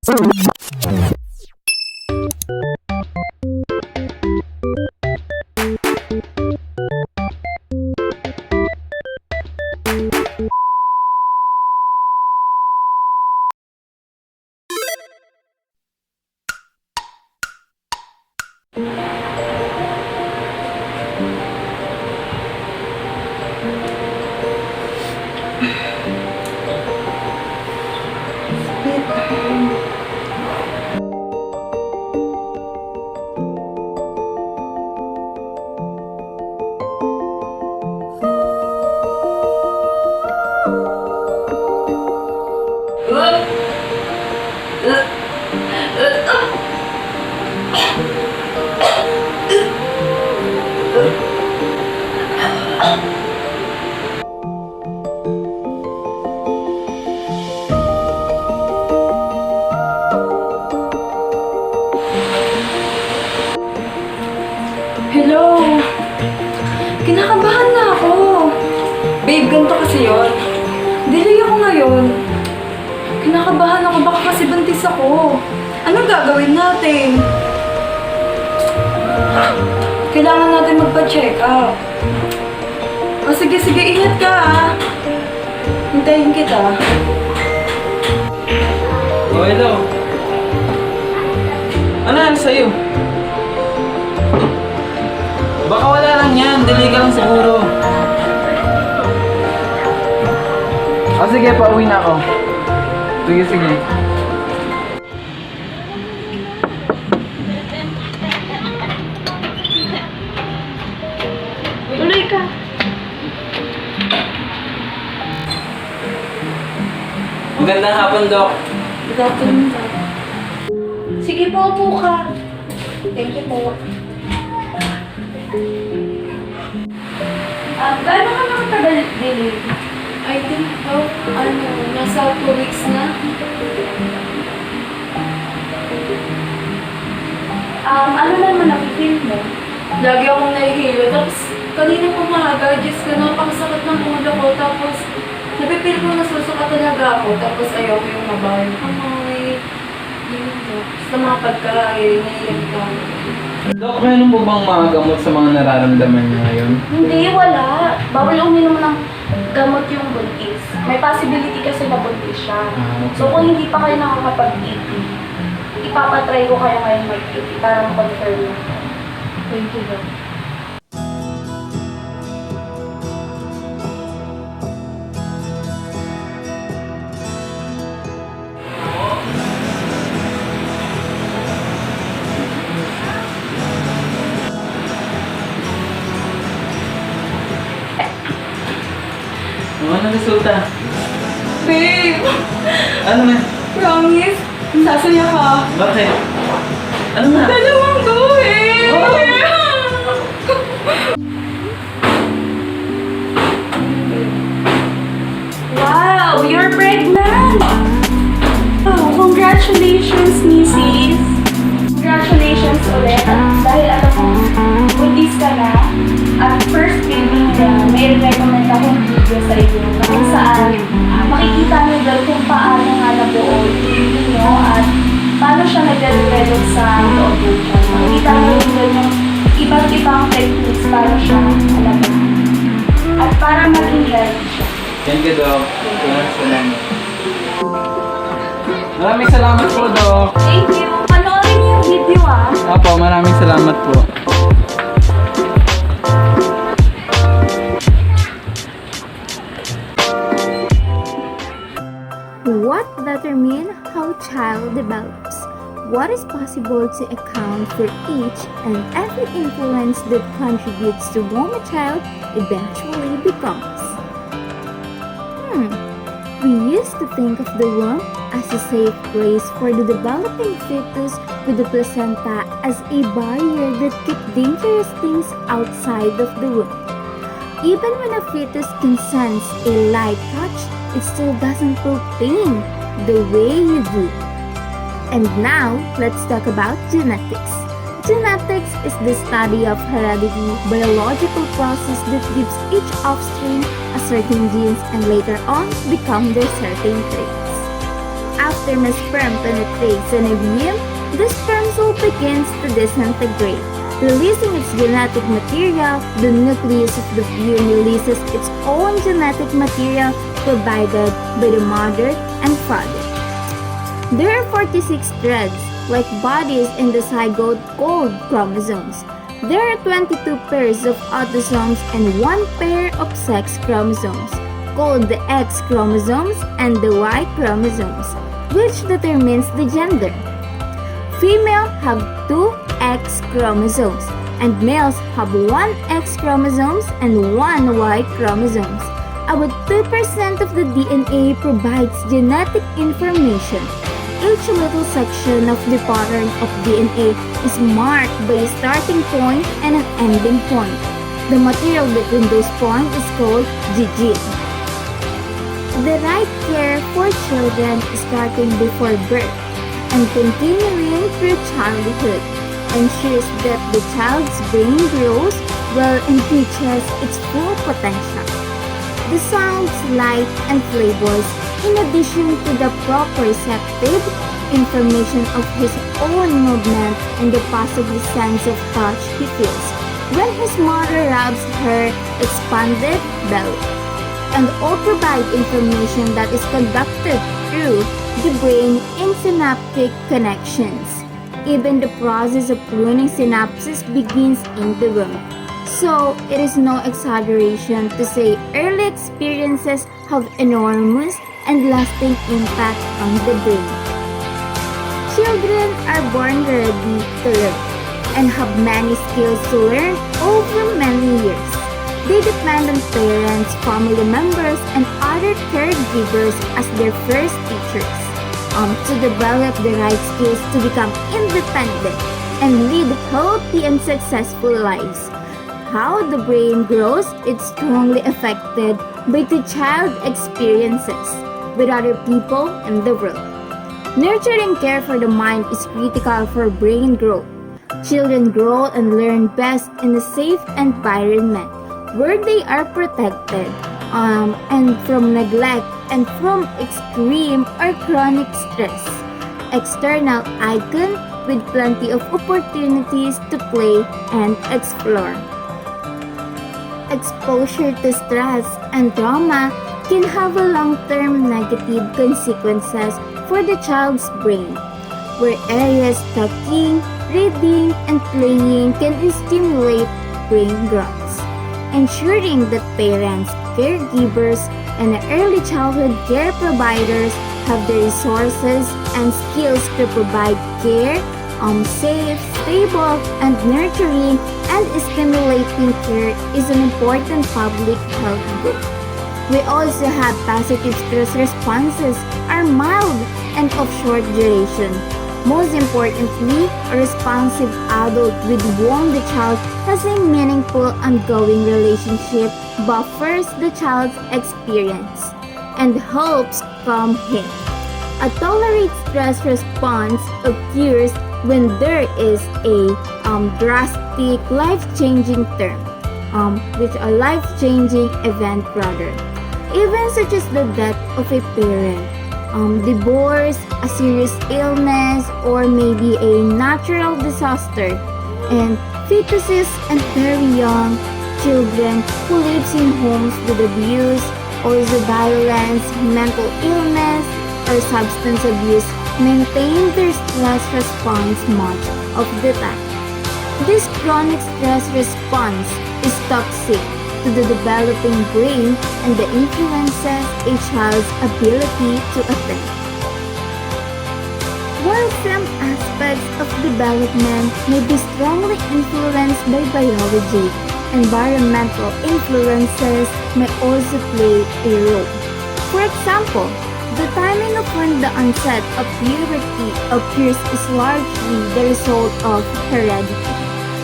Hello! Kinakabahan na ako. Babe, ganito kasi yun. Delay ako ngayon. Kinakabahan ako, baka kasi buntis ako. Anong gagawin natin? Kailangan natin magpa-check up. O sige, ingat ka ah. Hintayin kita. Oh, hello. Ano yan sa'yo? Baka wala lang yan. Delay ka lang siguro. Oh, sige. Pauwi na ako. Sige. Tuloy ka. Magandang hapon, Doc. Good afternoon, Doc. Sige po, upo ka. Thank you po. Gaano ka nakatagal delay? I think nasa 2 weeks na. Ano naman nakikil mo? Lagi akong nahihilo. Tapos, kanina po maaga, Diyos ko, napakasakit ng ulo ko. Tapos, napipil ko nasusuka talaga ako. Tapos, ayaw ko yung mabaho yung kamay. Yun po. Sa mga pagkain, naiyan ka. Doc, meron po bang mga gamot sa mga nararamdaman niyo ngayon? Hindi, wala. Bawal uminom ng gamot yung buntis. May possibility kasi na buntis siya. Okay. So kung hindi pa kayo nakakapag-EP, ipapatry ko kayo ngayon mag-EP para ma-confirm na. Thank you, Doc. Ano resulta? Babe! Ano na? Promise, sasaya ka. Bakit? Ano na? Dalawang go eh! Wow! You're pregnant! Oh, congratulations, Mrs. Congratulations ulit. Dahil alam mo, buntis ka na. At first baby niya, may recommend akong video sa inyo na kung saan makikita niyo doon kung paano nga nabuo yung baby niyo at paano siya nag-develop sa loob niyo. Makikita niyo doon yung iba't ibang techniques para siya alagaan. At para maging healthy siya. Thank you, Doc. Salamat. Maraming salamat po, Doc. Thank you! Panoorin niyo yung video ah! Apo, maraming salamat po. What determines how child develops? What is possible to account for each and every influence that contributes to whom a child eventually becomes? We used to think of the womb as a safe place for the developing fetus, with the placenta as a barrier that kept dangerous things outside of the womb. Even when a fetus can sense a light touch, it still doesn't feel pain the way you do. And now, let's talk about genetics. Genetics is the study of heredity, biological process that gives each offspring a certain genes and later on become their certain traits. after my sperm penetrates an ovum, the sperm cell begins to disintegrate, releasing its genetic material. The nucleus of the ovum releases its own genetic material provided by the mother and father. There are 46 threads, like bodies in the zygote called chromosomes. There are 22 pairs of autosomes and 1 pair of sex chromosomes, called the X chromosomes and the Y chromosomes, which determines the gender. Females have 2 X chromosomes, and males have 1 X chromosomes and 1 Y chromosomes. About 2% of the DNA provides genetic information. Each little section of the pattern of DNA is marked by a starting point and an ending point. The material between those points is called the gene. The right care for children starting before birth and continuing through childhood ensures that the child's brain grows well and reaches its full potential. The sounds, light, and flavors, in addition to the proprioceptive information of his own movement and the positive sense of touch he feels when his mother rubs her expanded belly, and all provide information that is conducted through the brain in synaptic connections. Even the process of pruning synapses begins in the womb. So, it is no exaggeration to say early experiences have enormous and lasting impact on the brain. Children are born ready to learn and have many skills to learn over many years. They depend on parents, family members, and other caregivers as their first teachers to develop the right skills to become independent and lead healthy and successful lives. How the brain grows is strongly affected by the child experiences with other people in the world. Nurturing care for the mind is critical for brain growth. Children grow and learn best in a safe environment where they are protected and from neglect and from extreme or chronic stress. External icon with plenty of opportunities to play and explore. Exposure to stress and trauma can have a long-term negative consequences for the child's brain, where areas talking, reading, and playing can stimulate brain growth. Ensuring that parents, caregivers, and early childhood care providers have the resources and skills to provide care, safe, stable, and nurturing and stimulating care is an important public health goal. We also have positive stress responses are mild and of short duration. Most importantly, a responsive adult with whom the child has a meaningful ongoing relationship buffers the child's experience and helps calm him. A tolerate stress response occurs when there is a drastic life-changing which a life-changing event rather, even such as the death of a parent, divorce, a serious illness, or maybe a natural disaster, and fetuses and very young children who lives in homes with abuse, also violence, mental illness, or substance abuse maintain their stress response much of the time. This chronic stress response is toxic to the developing brain and the influences a child's ability to attend. While some aspects of development may be strongly influenced by biology, environmental influences may also play a role. For example, the timing of when the onset of puberty occurs is largely the result of heredity.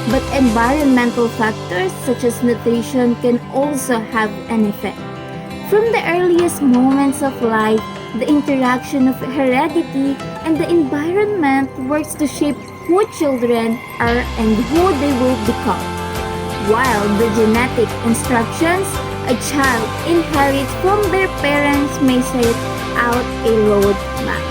But environmental factors such as nutrition can also have an effect. From the earliest moments of life, the interaction of heredity and the environment works to shape who children are and who they will become. While the genetic instructions a child inherits from their parents may set out a road map.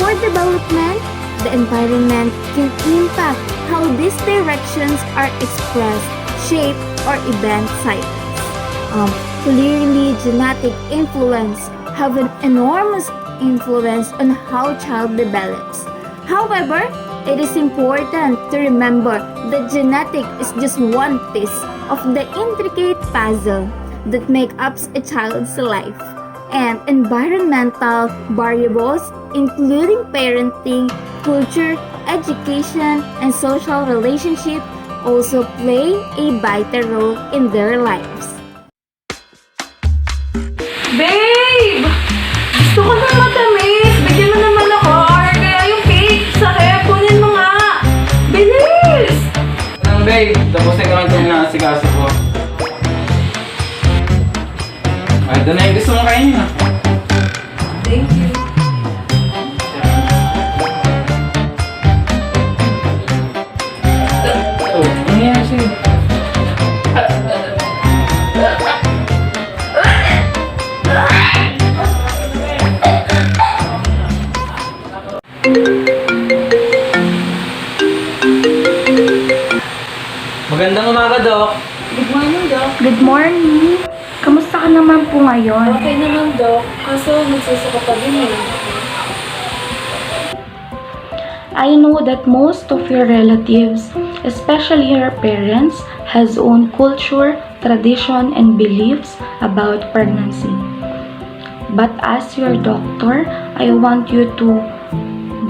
for development, the environment can impact how these directions are expressed, shaped, or event cycles. Clearly, genetic influence have an enormous influence on how child develops. However, it is important to remember that genetic is just one piece of the intricate puzzle that make up a child's life. And environmental variables, including parenting, culture, education, and social relationships, also play a vital role in their lives. Babe! Gusto ko ng matamis! Bigyan mo naman ako! Or kaya yung cake sa ref, kunin mo nga! Bilis! Babe, tapusin ko lang ito na asikaso ko. Ay, ito na yung gusto mong kainin ah. Thank you. Oh, ano nangyayari sa'yo? Magandang umaga, Doc. Good morning, Doc. Good morning! Kamusta ka naman po ngayon? Okay naman, Doc. Kaso nagsusuka pa din eh. I know that most of your relatives, especially your parents, has own culture, tradition, and beliefs about pregnancy. But as your doctor, I want you to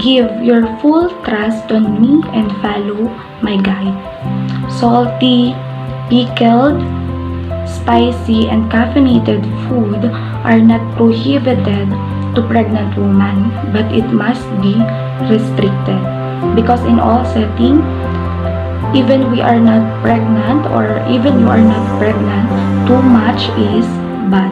give your full trust on me and follow my guide. Salty, pickled, spicy, and caffeinated food are not prohibited to pregnant women, but it must be restricted. Because in all setting, even we are not pregnant or even you are not pregnant, too much is bad.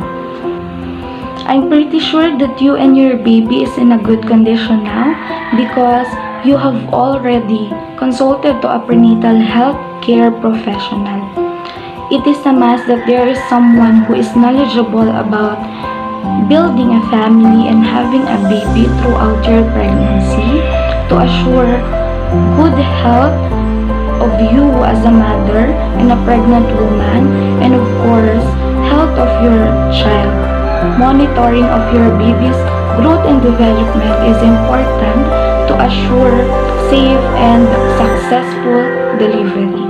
I'm pretty sure that you and your baby is in a good condition now because you have already consulted to a prenatal health care professional. It is a must that there is someone who is knowledgeable about building a family and having a baby throughout your pregnancy to assure good health of you as a mother and a pregnant woman, and of course, health of your child. Monitoring of your baby's growth and development is important to assure safe and successful delivery.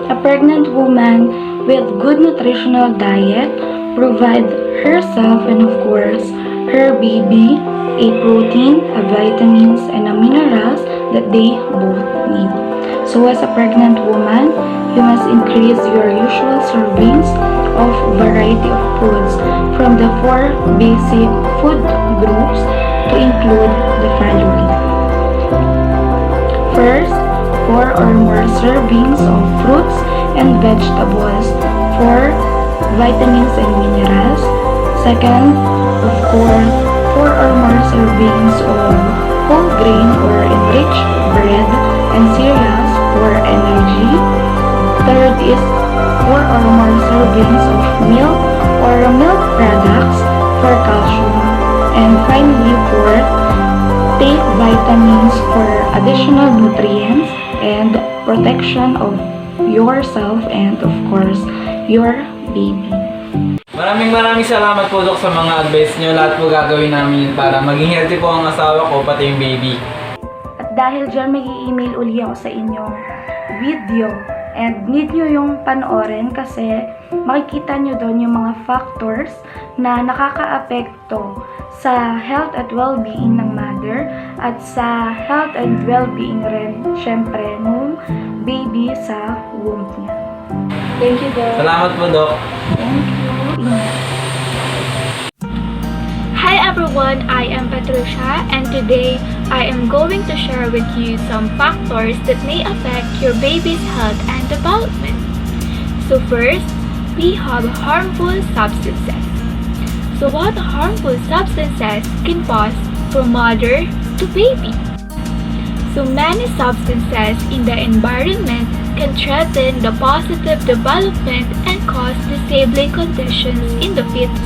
A pregnant woman with good nutritional diet provide herself and of course her baby a protein, a vitamins, and a minerals that they both need. So as a pregnant woman, you must increase your usual servings of variety of foods from the 4 basic food groups to include the following. First, 4 or more servings of fruits and vegetables for vitamins and minerals. Second, of course, 4 or more servings of whole grain or enriched bread and cereals for energy. Third is 4 or more servings of milk or milk products for calcium. And finally, fourth, take vitamins for additional nutrients and protection of yourself and of course your baby. Maraming salamat po, Doc, sa mga advice nyo. Lahat po gagawin namin yun para maging healthy po ang asawa ko, pati yung baby. At dahil dyan, may i-email uli ako sa inyong video. And need nyo yung panoorin kasi makikita nyo doon yung mga factors na nakaka-apekto sa health at well-being ng mother at sa health and well-being rin, syempre, nung baby sa womb niya. Thank you, Doc. Salamat po, Doc. Thank you. Hi everyone, I am Patricia and today I am going to share with you some factors that may affect your baby's health and development. So first, we have harmful substances. So what harmful substances can cause from mother to baby? So many substances in the environment can threaten the positive development and cause disabling conditions in the fetus.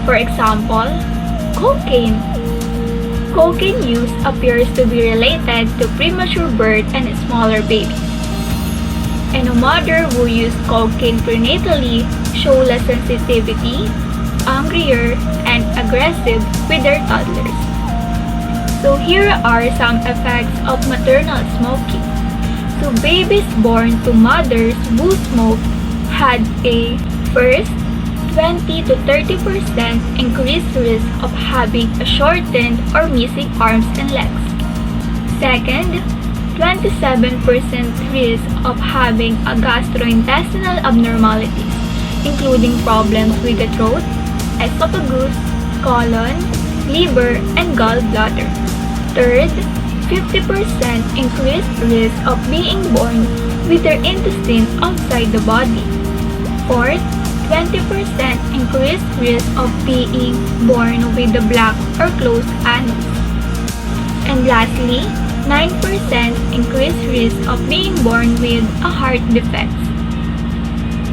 For example, cocaine, cocaine use appears to be related to premature birth and smaller babies. And a mother who used cocaine prenatally show less sensitivity, angrier, and aggressive with their toddlers. So here are some effects of maternal smoking. So babies born to mothers who smoked had a first 20 to 30% increased risk of having a shortened or missing arms and legs. Second, 27% risk of having a gastrointestinal abnormalities, including problems with the throat, esophagus, colon, liver, and gallbladder. Third, 50% increased risk of being born with their intestines outside the body. Fourth, 20% increased risk of being born with a black or closed anus. And lastly, 9% increased risk of being born with a heart defect.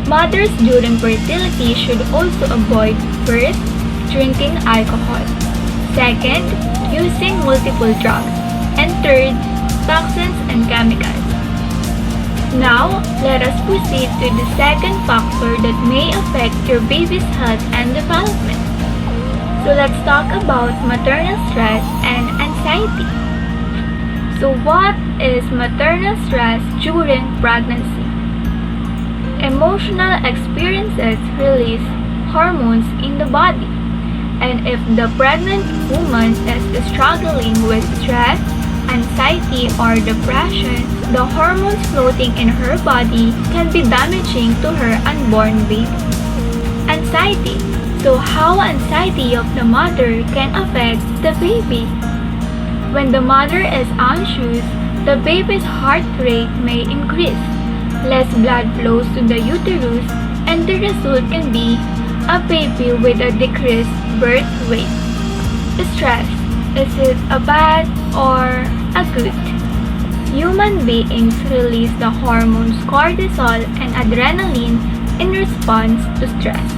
Mothers during fertility should also avoid first, drinking alcohol, second, using multiple drugs, and third, toxins and chemicals. Now, let us proceed to the second factor that may affect your baby's health and development. So let's talk about maternal stress and anxiety. So what is maternal stress during pregnancy? Emotional experiences release hormones in the body. And if the pregnant woman is struggling with stress, anxiety, or depression, the hormones floating in her body can be damaging to her unborn baby. Anxiety. So how anxiety of the mother can affect the baby? When the mother is anxious, the baby's heart rate may increase, less blood flows to the uterus, and the result can be a baby with a decreased birth weight. Stress, is it a bad or a good? Human beings release the hormones cortisol and adrenaline in response to stress.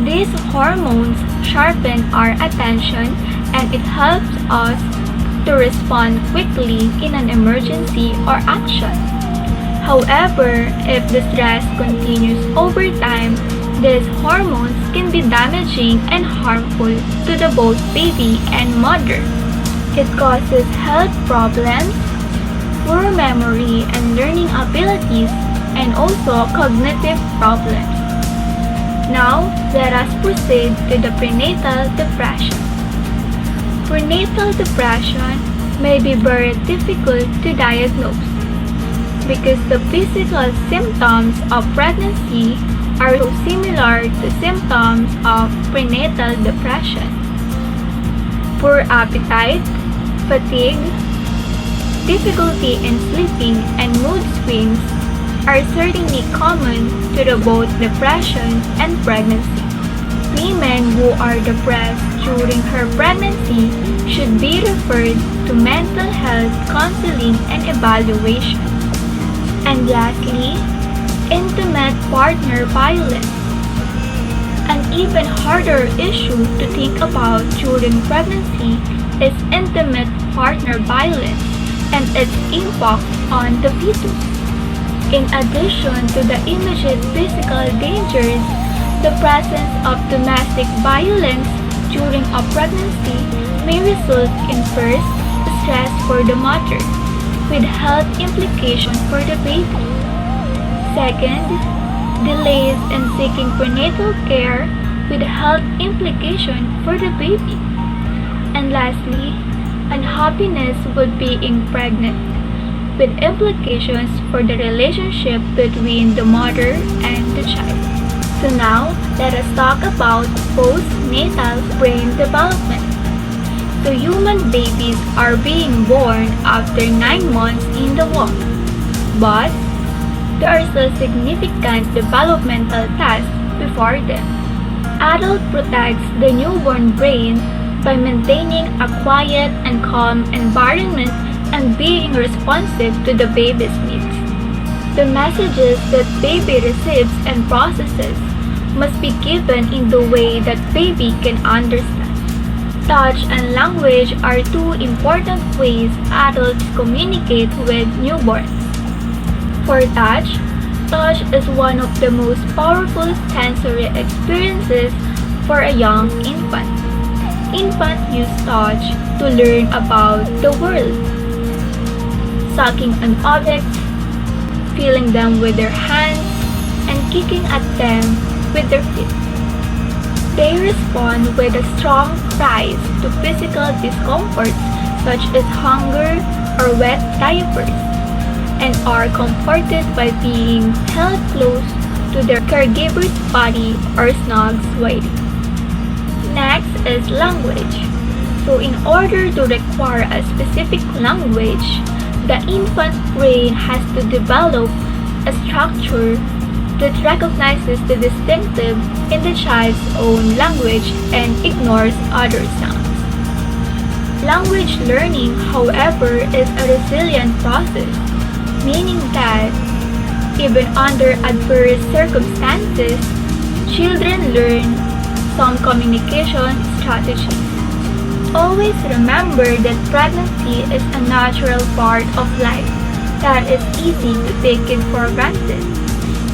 These hormones sharpen our attention and it helps us to respond quickly in an emergency or action. However, if the stress continues over time, these hormones can be damaging and harmful to the both baby and mother. It causes health problems, poor memory and learning abilities, and also cognitive problems. Now, let us proceed to the prenatal depression. Prenatal depression may be very difficult to diagnose because the physical symptoms of pregnancy are so similar to symptoms of prenatal depression. Poor appetite, fatigue, difficulty in sleeping, and mood swings are certainly common to the both depression and pregnancy. Women who are depressed during her pregnancy should be referred to mental health counseling and evaluation. And lastly, intimate partner violence. An even harder issue to think about during pregnancy is intimate partner violence and its impact on the fetus. In addition to the immediate physical dangers, the presence of domestic violence during a pregnancy may result in first, stress for the mother, with health implications for the baby. Second, delays in seeking prenatal care with health implications for the baby. And lastly, unhappiness with being pregnant, with implications for the relationship between the mother and the child. So now, let us talk about postnatal brain development. So human babies are being born after 9 months in the womb. But there are still significant developmental tasks before them. Adult protects the newborn brain by maintaining a quiet and calm environment and being responsive to the baby's needs. The messages that baby receives and processes must be given in the way that baby can understand. Touch and language are two important ways adults communicate with newborns. For touch is one of the most powerful sensory experiences for a young infant. Infants use touch to learn about the world. Sucking on objects, feeling them with their hands, and kicking at them with their feet. They respond with a strong price to physical discomforts such as hunger or wet diapers, and are comforted by being held close to their caregiver's body or snug swaddling. Next is language. So in order to require a specific language, the infant brain has to develop a structure that recognizes the distinctive in the child's own language and ignores other sounds. Language learning, however, is a resilient process, meaning that even under adverse circumstances, children learn some communication strategies. Always remember that pregnancy is a natural part of life that is easy to take it for granted,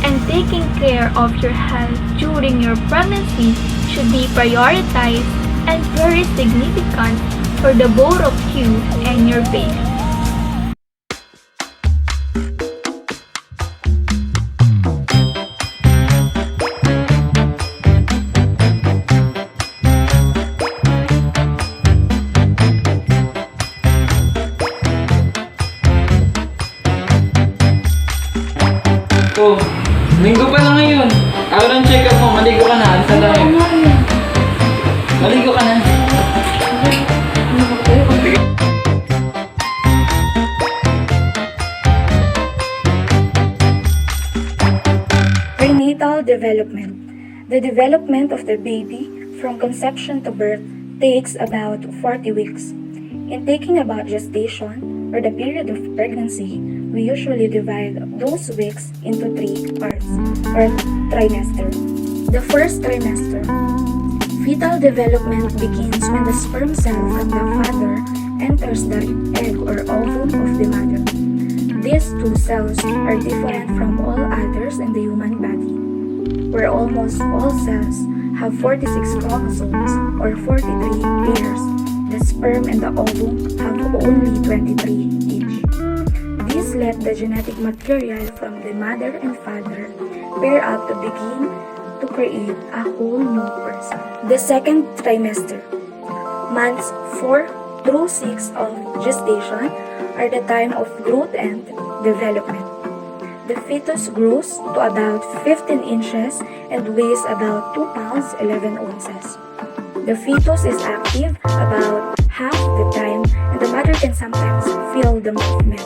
and taking care of your health during your pregnancy should be prioritized and very significant for the both of you and your baby. Oh, linggo pa lang ngayon. Araw ng check-up mo, maligo ka na. Alis na tayo. Maligo ka na. Prenatal development. The development of the baby from conception to birth takes about 40 weeks. In taking about gestation or the period of pregnancy, we usually divide those weeks into 3 parts or trimester. The first trimester. Fetal development begins when the sperm cell from the father enters the egg or ovum of the mother. These two cells are different from all others in the human body, where almost all cells have 46 chromosomes or 43 pairs. The sperm and the ovum have only 23 each. This let the genetic material from the mother and father pair up to begin to create a whole new person. The second trimester. Months 4 through 6 of gestation are the time of growth and development. The fetus grows to about 15 inches and weighs about 2 pounds 11 ounces. The fetus is active about half the time, and the mother can sometimes feel the movement.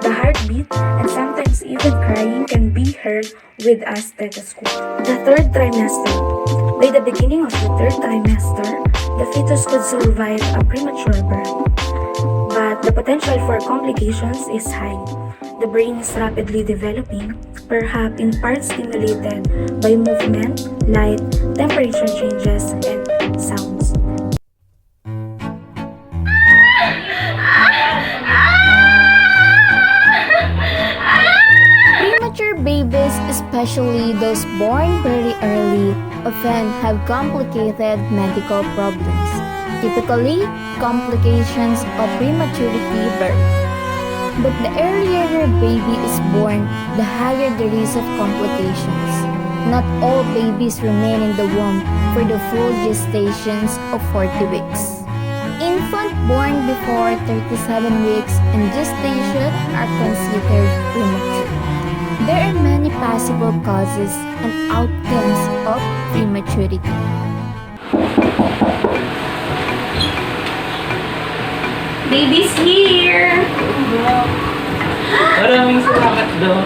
The heartbeat and sometimes even crying can be heard with a stethoscope. The third trimester. By the beginning of the third trimester, the fetus could survive a premature birth, but the potential for complications is high. The brain is rapidly developing, perhaps in part stimulated by movement, light, temperature changes, and sounds. Premature babies, especially those born very early, often have complicated medical problems, typically complications of prematurity birth. But the earlier your baby is born, the higher the risk of complications. Not all babies remain in the womb for the full gestations of 40 weeks. Infants born before 37 weeks in gestation are considered premature. There are many possible causes and outcomes of prematurity. Baby's here! Maraming salamat daw.